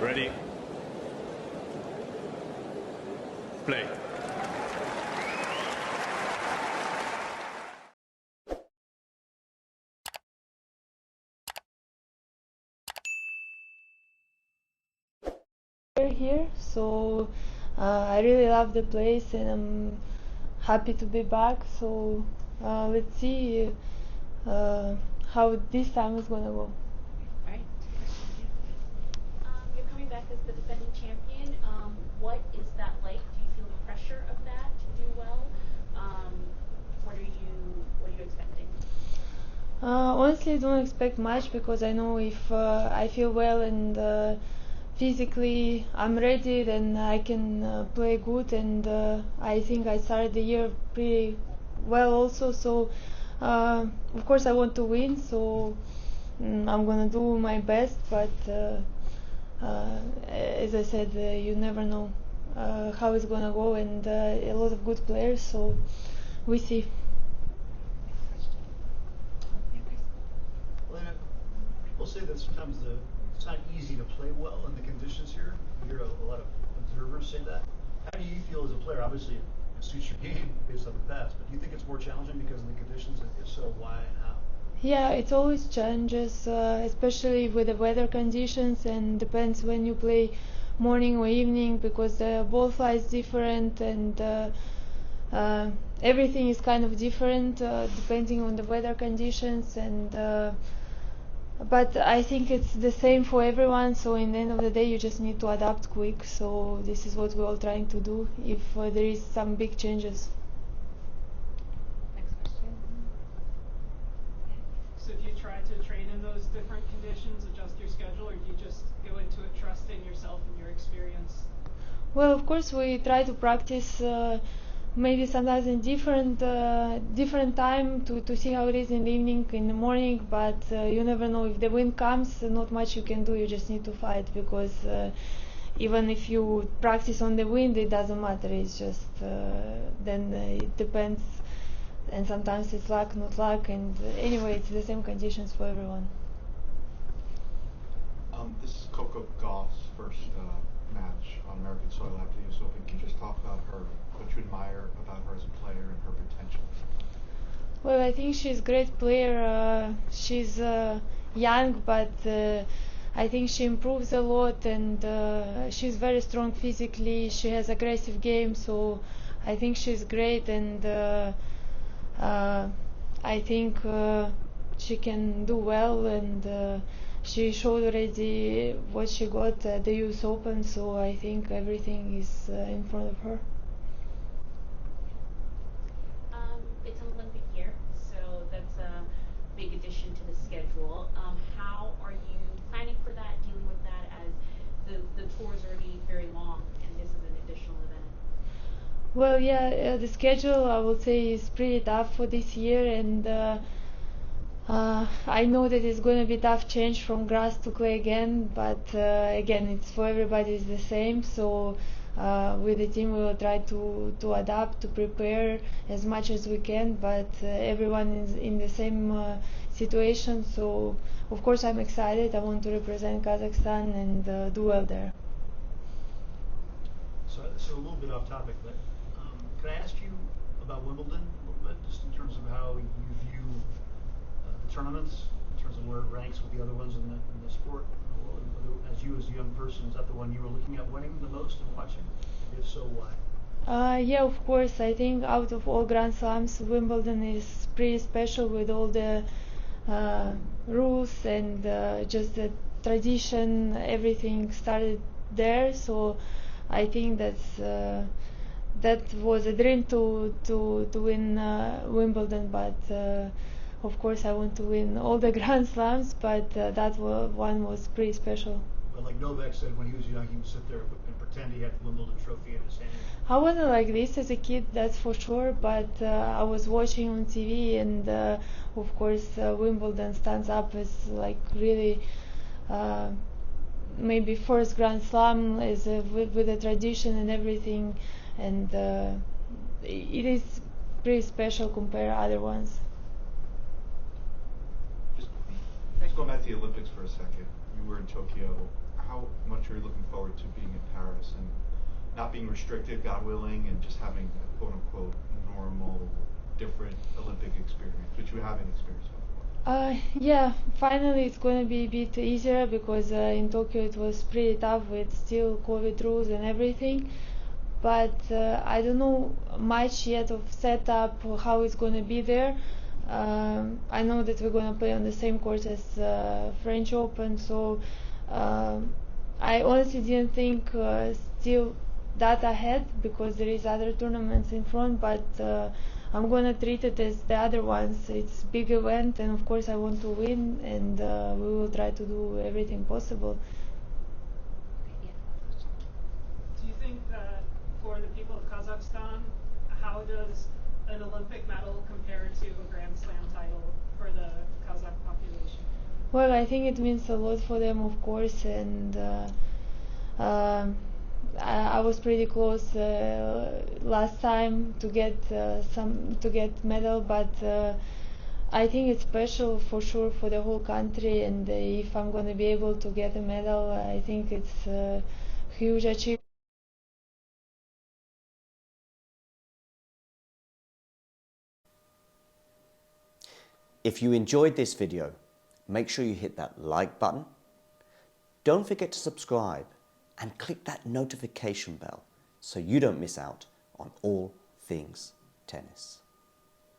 Ready. Play. Here, so I really love the place and I'm happy to be back. So let's see how this time is gonna go. All right. You're coming back as the defending champion. What is that like? Do you feel the pressure of that to do well? What are you expecting? Honestly, I don't expect much because I know if I feel well and physically I'm ready, then I can play good. And I think I started the year pretty well also. So of course I want to win. So I'm gonna do my best. But as I said, you never know how it's gonna go, and a lot of good players. So we see. Elena, people say that sometimes it's not easy to play well in the conditions here. You hear a lot of observers say that. How do you feel as a player? Obviously, it suits your game based on the past, but do you think it's more challenging because of the conditions? And if so, why and how? Yeah, it's always challenges, especially with the weather conditions, and depends when you play, morning or evening, because the ball flies different and everything is kind of different depending on the weather conditions. And but I think it's the same for everyone. So in the end of the day, you just need to adapt quick. So this is what we're all trying to do. If there is some big changes. Next question. So do you try to train in those different conditions, adjust your schedule, or do you just go into it trusting yourself and your experience? Well, of course, we try to practice maybe sometimes in different time to see how it is in the evening, in the morning. But you never know. If the wind comes, not much you can do. You just need to fight, because even if you practice on the wind, it doesn't matter. It's just then it depends, and sometimes it's luck, not luck. And anyway, it's the same conditions for everyone. This is Coco Gauff's first match on American soil after the US Open. Can you just talk about her, what you admire about her as a player and her potential? Well, I think she's a great player. She's young, but I think she improves a lot, and she's very strong physically. She has aggressive game, so I think she's great, and I think she can do well, and she showed already what she got at the US Open, so I think everything is in front of her. It's an Olympic year, so that's a big addition to the schedule. How are you planning for that, dealing with that, as the tour is already very long and this is an additional event? Well, yeah, the schedule I would say is pretty tough for this year, and I know that it's going to be tough change from grass to clay again, but again, it's for everybody is the same. So with the team, we will try to adapt, to prepare as much as we can, but everyone is in the same situation. So of course, I'm excited. I want to represent Kazakhstan and do well there. So a little bit off topic, but could I ask you about Wimbledon a little bit, just in terms of how you view the tournaments, in terms of where it ranks with the other ones in the sport? As a young person, is that the one you were looking at winning the most and watching? If so, why? Yeah, of course. I think out of all Grand Slams, Wimbledon is pretty special with all the rules and just the tradition. Everything started there, so I think that was a dream to win Wimbledon. But of course, I want to win all the Grand Slams. But that one was pretty special. But like Novak said, when he was young, he would sit there and pretend he had the Wimbledon trophy in his hand. I wasn't like this as a kid, that's for sure, but I was watching on TV, and of course Wimbledon stands up as like really maybe first Grand Slam is with the tradition and everything, and it is pretty special compared to other ones. Just going back to the Olympics for a second. You were in Tokyo. how much are you looking forward to being in Paris and not being restricted, God willing, and just having a quote unquote normal, different Olympic experience, which you haven't experienced before? Yeah, finally it's going to be a bit easier because in Tokyo it was pretty tough with still COVID rules and everything. But I don't know much yet of setup, how it's going to be there. I know that we're going to play on the same course as French Open, so I honestly didn't think still that ahead because there is other tournaments in front, but I'm going to treat it as the other ones. It's a big event, and of course I want to win, and we will try to do everything possible. Do you think that for the people of Kazakhstan, how does an Olympic medal compare to a Grand Slam title for the Kazakh population? Well, I think it means a lot for them, of course, and I was pretty close last time to get medal, but I think it's special for sure for the whole country, and if I'm going to be able to get a medal, I think it's a huge achievement. If you enjoyed this video, make sure you hit that like button. Don't forget to subscribe and click that notification bell so you don't miss out on all things tennis.